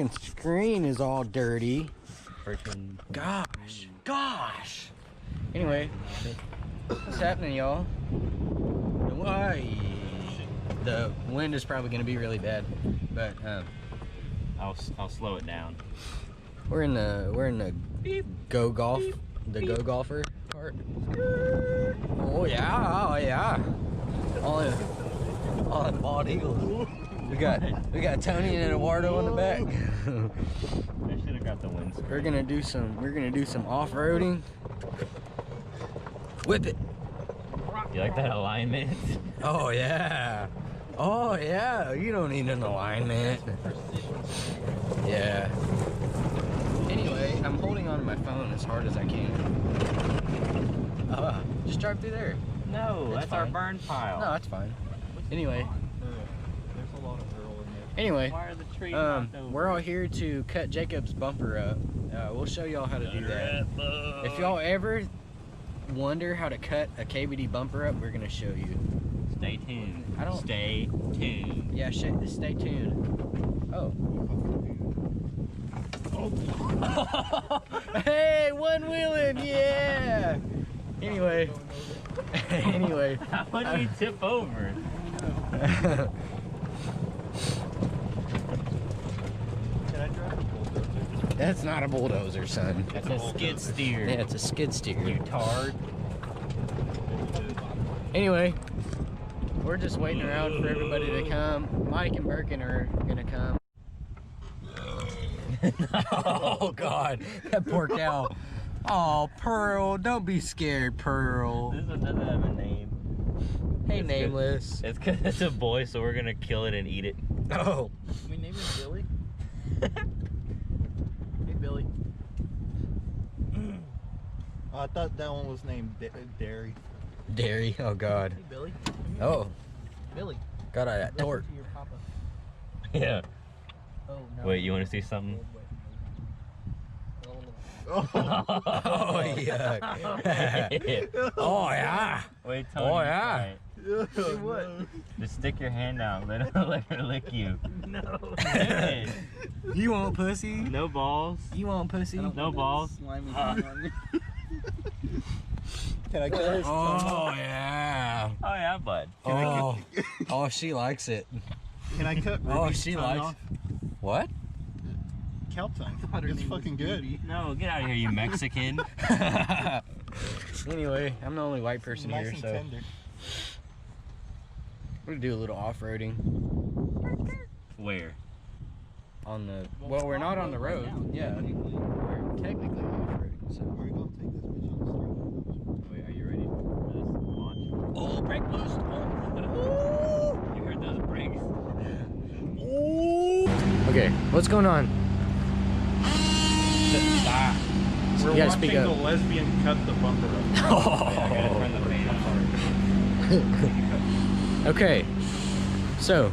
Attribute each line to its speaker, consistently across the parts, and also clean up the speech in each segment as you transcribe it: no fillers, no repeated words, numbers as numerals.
Speaker 1: screen is all dirty.
Speaker 2: Freaking
Speaker 1: Gosh. Anyway, what's happening, y'all? Why? The wind is probably gonna be really bad, but
Speaker 2: I'll slow it down.
Speaker 1: we're in the go golfer part. Oh yeah. All in bald eagles. We got Tony and Eduardo in the back.
Speaker 2: I should have got the wind screen.
Speaker 1: We're gonna do some off-roading. Whip it.
Speaker 2: You like that alignment?
Speaker 1: Oh yeah. You don't need an alignment. Yeah. Anyway, I'm holding on to my phone as hard as I can. Just drive through there.
Speaker 2: No, that's our burn pile.
Speaker 1: No, that's fine. Anyway.
Speaker 3: There's a lot of girl in there.
Speaker 1: Anyway,
Speaker 2: Why are the trees knocked over?
Speaker 1: we're all here to cut Jacob's bumper up. We'll show y'all how to do that. If y'all ever wonder how to cut a KBD bumper up, we're gonna show you.
Speaker 2: Stay tuned.
Speaker 1: Stay
Speaker 2: tuned.
Speaker 1: Yeah, stay tuned. Oh. Hey, one wheeling, yeah. Anyway.
Speaker 2: How do you tip over?
Speaker 3: Can I drive a bulldozer?
Speaker 1: That's not a bulldozer, son.
Speaker 2: That's a skid steer.
Speaker 1: Yeah, it's a skid steer.
Speaker 2: You tard.
Speaker 1: Anyway, we're just waiting around for everybody to come. Mike and Birkin are gonna come. Oh God, that poor cow. Oh, Pearl, don't be scared, Pearl.
Speaker 2: This one doesn't have a name.
Speaker 1: Hey, Nameless.
Speaker 2: It's because it's a boy, so we're gonna kill it and eat it.
Speaker 1: Oh.
Speaker 3: We name him Billy. Hey, Billy. I thought that one was named Derry.
Speaker 1: Dairy, oh God.
Speaker 3: Hey, Billy. Come here.
Speaker 1: Oh,
Speaker 3: Billy.
Speaker 1: got that
Speaker 3: Listen
Speaker 1: torque.
Speaker 3: to your papa.
Speaker 2: Yeah.
Speaker 3: Oh, no.
Speaker 2: Wait, you want to see something?
Speaker 1: Oh, yeah. Oh, yeah.
Speaker 2: Wait, Tony.
Speaker 1: Oh, yeah.
Speaker 3: Say what?
Speaker 2: Just stick your hand out. Let her lick you.
Speaker 3: No.
Speaker 2: Hey,
Speaker 1: You want pussy?
Speaker 2: no balls.
Speaker 1: You want pussy?
Speaker 2: No balls.
Speaker 3: Slimy thing on me. Can I cut his
Speaker 1: Oh, yeah.
Speaker 2: Oh yeah, bud.
Speaker 1: Oh, she likes it.
Speaker 3: Can I cut
Speaker 1: Oh,
Speaker 3: Ruby's
Speaker 1: she
Speaker 3: tongue
Speaker 1: likes
Speaker 3: off?
Speaker 1: What?
Speaker 3: Cow tongue. It's fucking good.
Speaker 2: No, get out of here, you Mexican.
Speaker 1: Anyway, I'm the only white person
Speaker 3: Nice
Speaker 1: here,
Speaker 3: and
Speaker 1: so
Speaker 3: tender.
Speaker 1: we're gonna do a little off-roading
Speaker 2: Where?
Speaker 1: on the. Well, we're not on the road. Yeah, we're technically off-roading. So.
Speaker 3: We're gonna take this bitch on the street.
Speaker 2: Wait, are you ready for this launch?
Speaker 1: Oh, brake loose!
Speaker 2: You heard those brakes?
Speaker 1: Okay, what's going on?
Speaker 3: We're
Speaker 1: You gotta
Speaker 3: watching
Speaker 1: speak up.
Speaker 3: the lesbian cut the bumper up.
Speaker 2: I gotta turn the fan on.
Speaker 1: Okay, so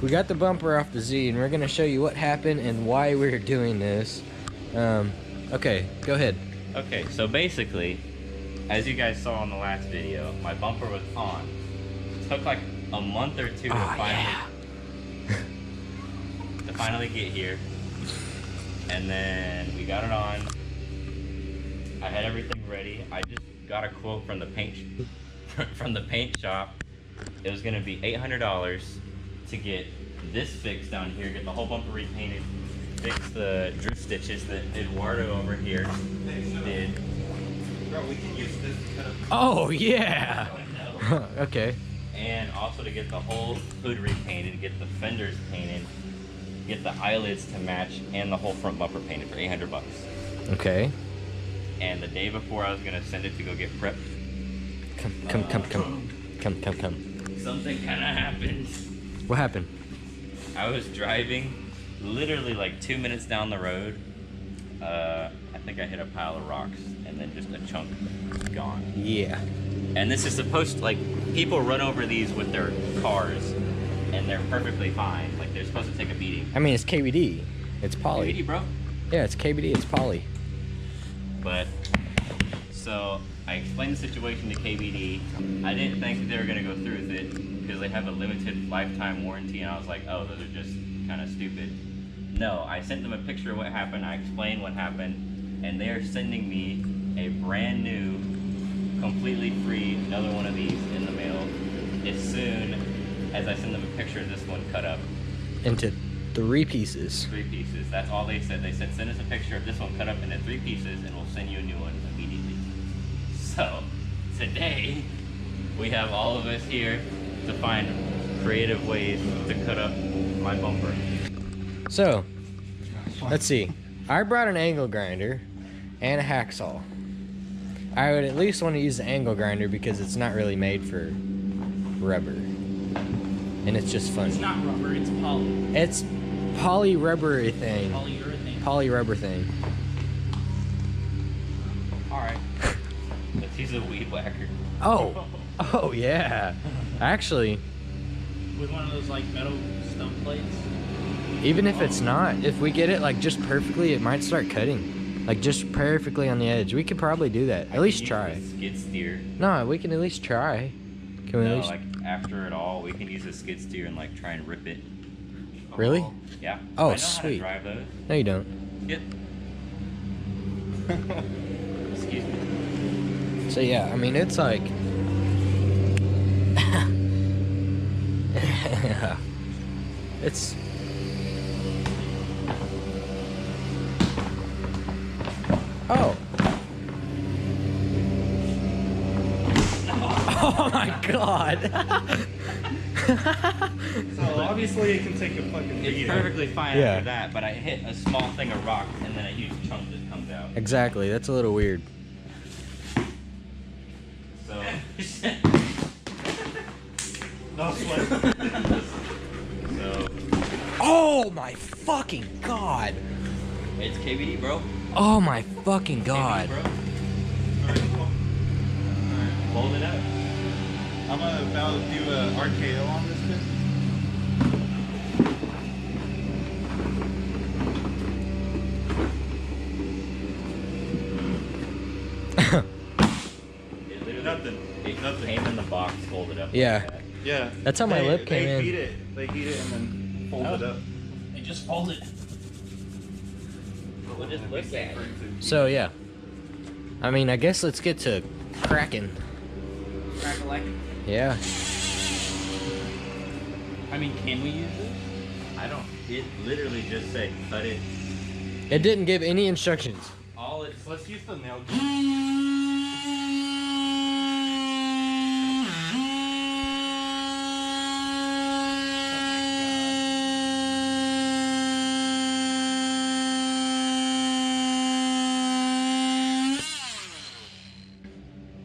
Speaker 1: we got the bumper off the Z, and we're gonna show you what happened and why we're doing this. Okay, go ahead.
Speaker 2: Okay, so basically, as you guys saw in the last video, my bumper was on. It took like a month or two to finally get here. And then we got it on. I had everything ready. I just got a quote from the paint shop. It was gonna be $800 to get this fixed down here, get the whole bumper repainted, fix the drift stitches that Eduardo over here did. Bro, we can use this to cut up.
Speaker 1: Oh yeah. Okay.
Speaker 2: And also to get the whole hood repainted, get the fenders painted, get the eyelids to match, and the whole front bumper painted for $800.
Speaker 1: Okay.
Speaker 2: And the day before I was gonna send it to go get prepped,
Speaker 1: Come.
Speaker 2: something kind of happened.
Speaker 1: What happened?
Speaker 2: I was driving, literally like 2 minutes down the road. I think I hit a pile of rocks, and then just a chunk gone.
Speaker 1: Yeah.
Speaker 2: And this is supposed to, like, people run over these with their cars, and they're perfectly fine. Like, they're supposed to take a beating.
Speaker 1: I mean, it's KBD. It's poly.
Speaker 2: KBD, bro.
Speaker 1: Yeah, it's KBD. It's poly.
Speaker 2: But, so, I explained the situation to KBD. I didn't think they were going to go through with it, because they have a limited lifetime warranty, and I was like, oh, those are just kind of stupid. No, I sent them a picture of what happened. I explained what happened, and they are sending me a brand new, completely free, another one of these in the mail as soon as I send them a picture of this one cut up.
Speaker 1: Into 3 pieces.
Speaker 2: 3 pieces. That's all they said. They said send us a picture of this one cut up into 3 pieces, and we'll send you a new one immediately. So today we have all of us here to find creative ways to cut up my bumper.
Speaker 1: So, let's see. I brought an angle grinder and a hacksaw. I would at least want to use the angle grinder because it's not really made for rubber. And it's just fun.
Speaker 4: It's not rubber, it's poly.
Speaker 1: It's poly rubbery thing.
Speaker 4: Polyurethane.
Speaker 1: Poly rubber thing.
Speaker 2: Alright. Let's use a weed whacker.
Speaker 1: Oh. Oh yeah. Actually,
Speaker 4: With one of those like metal stump plates.
Speaker 1: even if it's not, if we get it like just perfectly, it might start cutting. Like just perfectly on the edge. We could probably do that. At least try.
Speaker 2: Skid steer.
Speaker 1: No, we can at least try. Can we at
Speaker 2: No,
Speaker 1: least...
Speaker 2: like after it all, we can use a skid steer and like try and rip it.
Speaker 1: Really?
Speaker 2: Yeah.
Speaker 1: Oh,
Speaker 2: I know
Speaker 1: sweet.
Speaker 2: How to drive those.
Speaker 1: No, you don't.
Speaker 2: Yep. Excuse me.
Speaker 1: So yeah, I mean it's like it's oh. Oh my god.
Speaker 3: So obviously it can take a fucking
Speaker 2: It's
Speaker 3: beating.
Speaker 2: perfectly fine
Speaker 1: Yeah.
Speaker 2: after that, but I hit a small thing of rock and then a huge chunk just comes out.
Speaker 1: Exactly, that's a little weird.
Speaker 2: So.
Speaker 3: No sweat.
Speaker 2: So.
Speaker 1: Oh my fucking god.
Speaker 2: It's KBD, bro.
Speaker 1: Oh my fucking god.
Speaker 2: KBD, bro.
Speaker 3: Alright, cool.
Speaker 2: Fold it up.
Speaker 3: I'm about to do a RKO on this bit.
Speaker 2: It literally,
Speaker 3: Nothing.
Speaker 2: It
Speaker 3: Nothing.
Speaker 2: came in the box, folded up.
Speaker 1: Yeah.
Speaker 2: Like that.
Speaker 3: Yeah.
Speaker 1: That's how my lip came in.
Speaker 3: They heat it. They heat it and then fold it up.
Speaker 4: They just fold it.
Speaker 2: We'll just look at it.
Speaker 1: So yeah. I mean I guess let's get to cracking.
Speaker 4: Crack a like it.
Speaker 1: Yeah.
Speaker 4: I mean, can we use this?
Speaker 2: I don't. It literally just said cut it.
Speaker 1: It didn't give any instructions.
Speaker 2: All it's.
Speaker 3: Let's use the nail.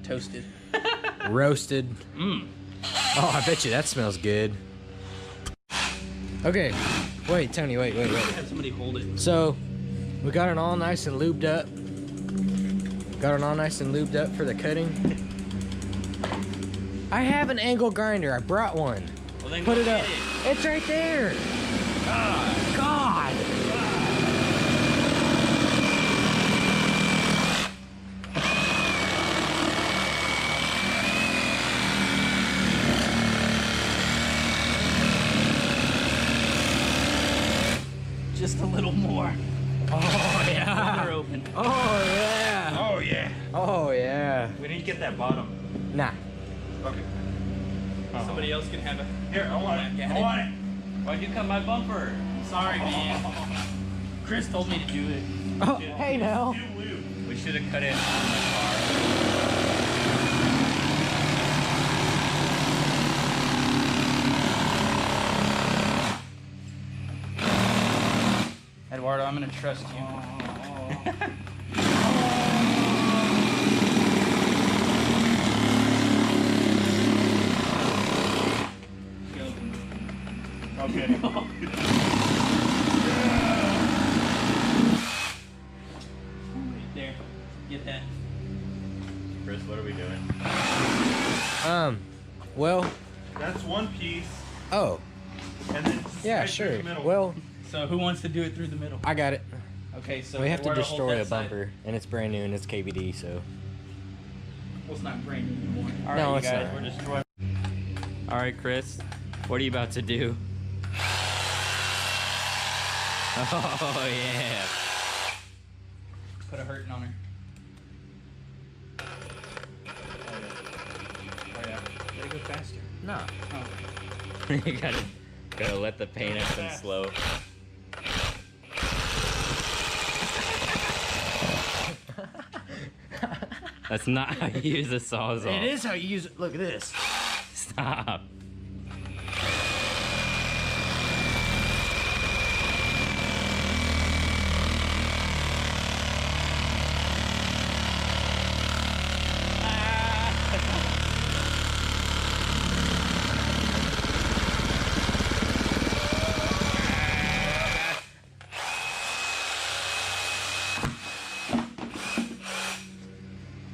Speaker 4: Toasted.
Speaker 1: Roasted.
Speaker 4: Mmm.
Speaker 1: Oh, I bet you that smells good. Okay. Wait, Tony, wait.
Speaker 4: Have somebody hold it.
Speaker 1: So, we got it all nice and lubed up. Got it all nice and lubed up for the cutting. I have an angle grinder. I brought one.
Speaker 2: Well, then
Speaker 1: Put
Speaker 2: go
Speaker 1: it up.
Speaker 2: get
Speaker 1: It's right there. God.
Speaker 4: Just a little more.
Speaker 1: Oh, yeah.
Speaker 4: They're open.
Speaker 1: Oh, yeah.
Speaker 3: Oh yeah.
Speaker 1: Oh, yeah.
Speaker 3: We need to get that bottom.
Speaker 1: Nah.
Speaker 3: Okay.
Speaker 4: Somebody else can have it.
Speaker 3: Here, I want it. I want it.
Speaker 2: Why'd you cut my bumper?
Speaker 4: Sorry, man. Chris told me to do it.
Speaker 1: Oh, hey now.
Speaker 2: We should have cut it on the
Speaker 4: Eduardo, I'm gonna trust you.
Speaker 3: Okay.
Speaker 4: Right there. Get that.
Speaker 2: Chris, what are we doing?
Speaker 1: Well,
Speaker 3: That's one piece,
Speaker 1: oh,
Speaker 3: and then
Speaker 1: yeah,
Speaker 3: right through
Speaker 1: sure.
Speaker 3: the middle.
Speaker 1: Well,
Speaker 4: So who wants to do it through the middle?
Speaker 1: I got it.
Speaker 4: Okay, so
Speaker 1: We have to
Speaker 4: Eduardo, hold
Speaker 1: destroy
Speaker 4: that
Speaker 1: a
Speaker 4: side.
Speaker 1: bumper, and it's brand new, and it's KBD, so.
Speaker 4: Well, it's not brand new anymore.
Speaker 2: All
Speaker 1: No,
Speaker 2: right,
Speaker 1: it's
Speaker 2: you guys,
Speaker 1: not.
Speaker 2: we're destroying. All right, Chris, what are you about to do? Oh yeah.
Speaker 4: Put a hurting on her. Oh yeah. Gotta go faster.
Speaker 2: No.
Speaker 4: Oh.
Speaker 2: You gotta let the paint happen slow. That's not how you use a sawzall.
Speaker 1: It is how you use it. Look at this.
Speaker 2: Stop.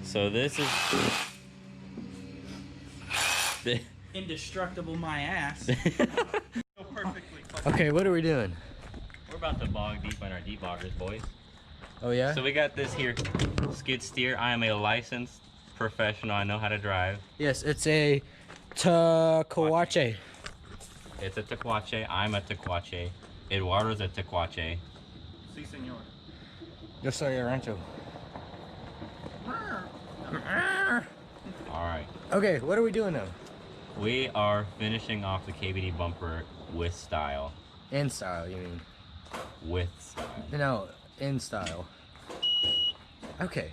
Speaker 2: So this is
Speaker 4: Indestructible my ass.
Speaker 3: So perfectly.
Speaker 1: Okay, what are we doing?
Speaker 2: We're about to bog deep on our deboggers, boys.
Speaker 1: Oh yeah?
Speaker 2: So we got this here skid steer. I am a licensed professional. I know how to drive.
Speaker 1: Yes, it's a Taquache.
Speaker 2: It's a Taquache. I'm a Taquache. Eduardo's a Taquache.
Speaker 3: Si, senor.
Speaker 1: Yo soy a rancho.
Speaker 2: All right.
Speaker 1: Okay, what are we doing now?
Speaker 2: We are finishing off the KBD bumper with style.
Speaker 1: In style, you mean?
Speaker 2: With style.
Speaker 1: No, in style. Okay.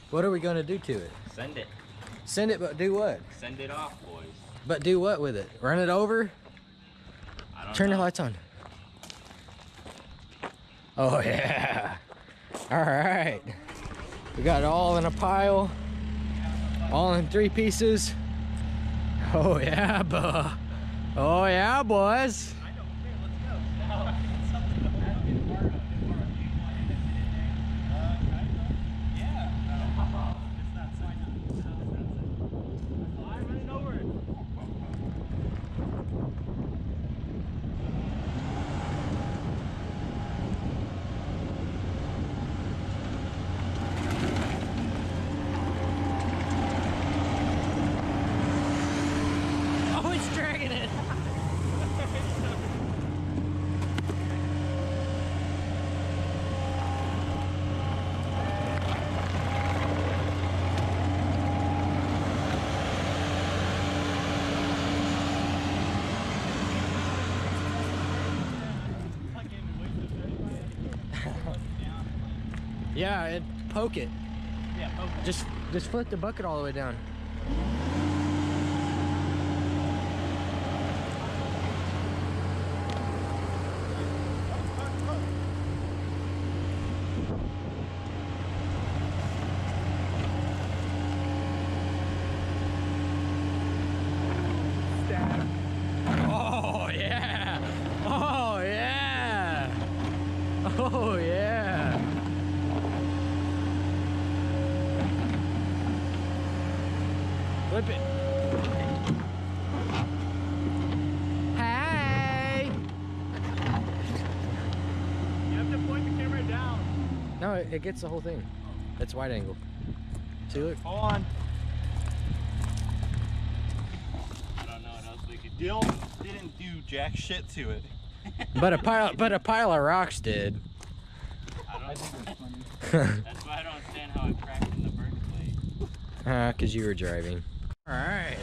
Speaker 1: What are we gonna do to it?
Speaker 2: Send it.
Speaker 1: Send it, but do what?
Speaker 2: Send it off, boys.
Speaker 1: But do what with it? Run it over?
Speaker 2: I don't
Speaker 1: Turn
Speaker 2: know.
Speaker 1: the lights on. Oh yeah. All right. We got it all in a pile. All in 3 pieces. Oh yeah, oh yeah, boys. Oh, it's dragging it. Yeah, poke it.
Speaker 4: Yeah, poke it.
Speaker 1: Just flip the bucket all the way down. Oh yeah! Oh yeah! Oh yeah! Flip it. Hey!
Speaker 3: You have to point the camera down.
Speaker 1: No, it gets the whole thing. That's wide angle. See, look.
Speaker 3: Hold on.
Speaker 2: I don't know what else we could do.
Speaker 3: Dill didn't do jack shit to it.
Speaker 1: But a pile of rocks did.
Speaker 2: I don't That's why I don't understand how it cracked in the first place.
Speaker 1: 'Cause you were driving. All right.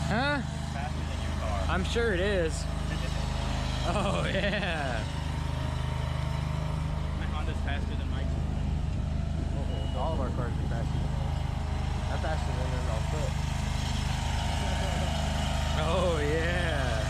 Speaker 1: Huh?
Speaker 2: Faster than your car.
Speaker 1: I'm sure it is. Oh yeah.
Speaker 4: My Honda's faster than Mike's.
Speaker 1: All of our cars are faster than those. Not faster than those all foot. Oh yeah.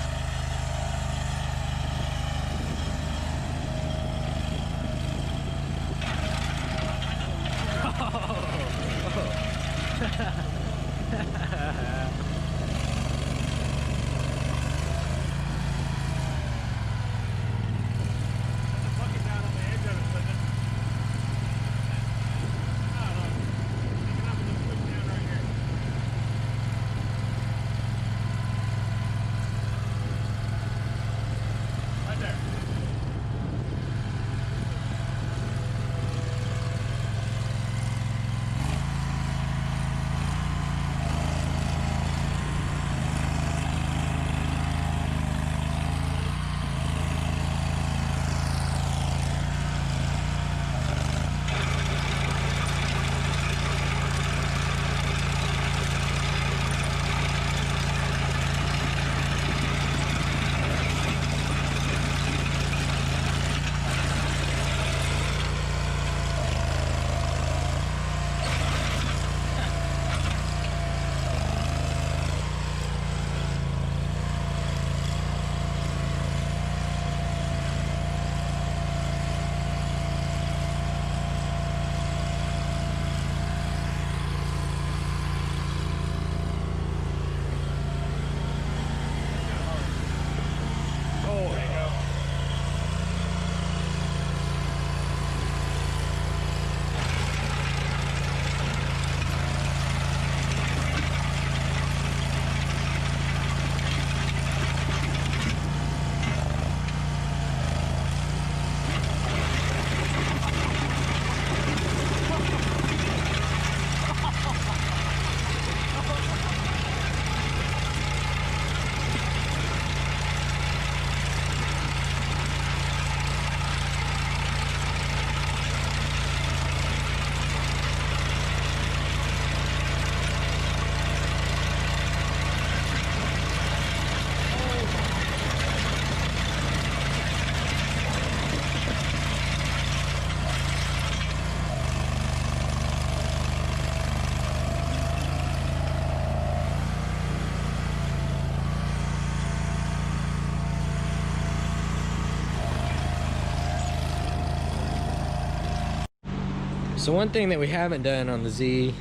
Speaker 1: So one thing that we haven't done on the Z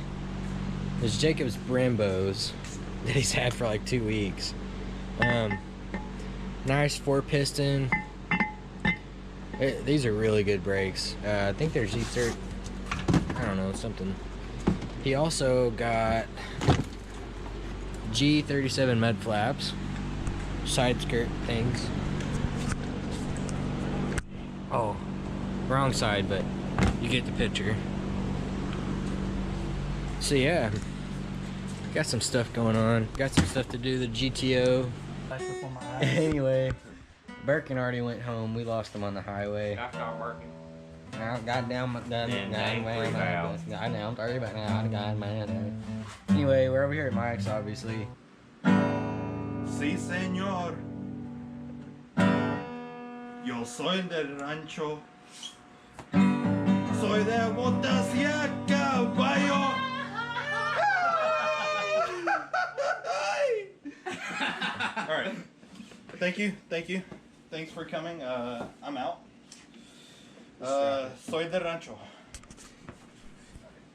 Speaker 1: is Jacob's Brembos that he's had for like 2 weeks. Nice 4-piston. These are really good brakes. I think they're Z30. I don't know, something. He also got G37 mud flaps, side skirt things. Oh, wrong side, but you get the picture. So yeah, got some stuff going on. Got some stuff to do, the GTO. Anyway, Birkin already went home. We lost him on the highway.
Speaker 2: That's not working.
Speaker 1: Goddamn,
Speaker 2: dang, freak out.
Speaker 1: I know, I'm sorry about now. Man. Anyway, we're over here at Mike's, obviously.
Speaker 3: Sí, señor. Yo soy del rancho. Soy de botas y a caballo. All right. Thank you. Thanks for coming. I'm out. Soy de rancho.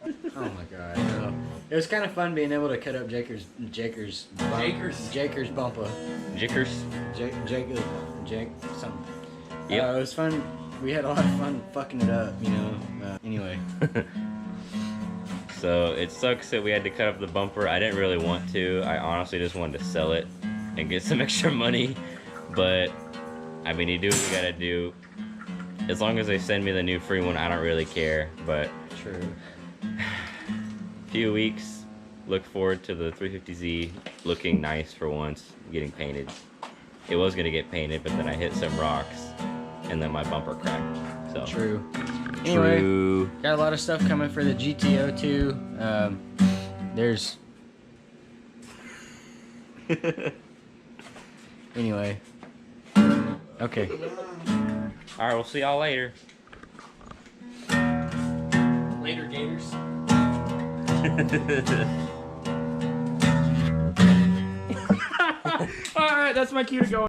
Speaker 1: Oh my god. No. It was kind of fun being able to cut up Jaker's bumper.
Speaker 2: Jickers.
Speaker 1: Jake something.
Speaker 2: Yep.
Speaker 1: It was fun. We had a lot of fun fucking it up, you know. Anyway.
Speaker 2: So it sucks that we had to cut up the bumper. I didn't really want to. I honestly just wanted to sell it and get some extra money. But I mean, you do what you gotta do. As long as they send me the new free one, I don't really care. But
Speaker 1: True.
Speaker 2: Few weeks. Look forward to the 350Z looking nice for once, getting painted. It was gonna get painted, but then I hit some rocks, and then my bumper cracked. So
Speaker 1: True. Anyway,
Speaker 2: True.
Speaker 1: got a lot of stuff coming for the GTO too. There's. Anyway. Okay.
Speaker 2: All right, we'll see y'all later.
Speaker 4: Later, Gators. All right, that's my cue to go.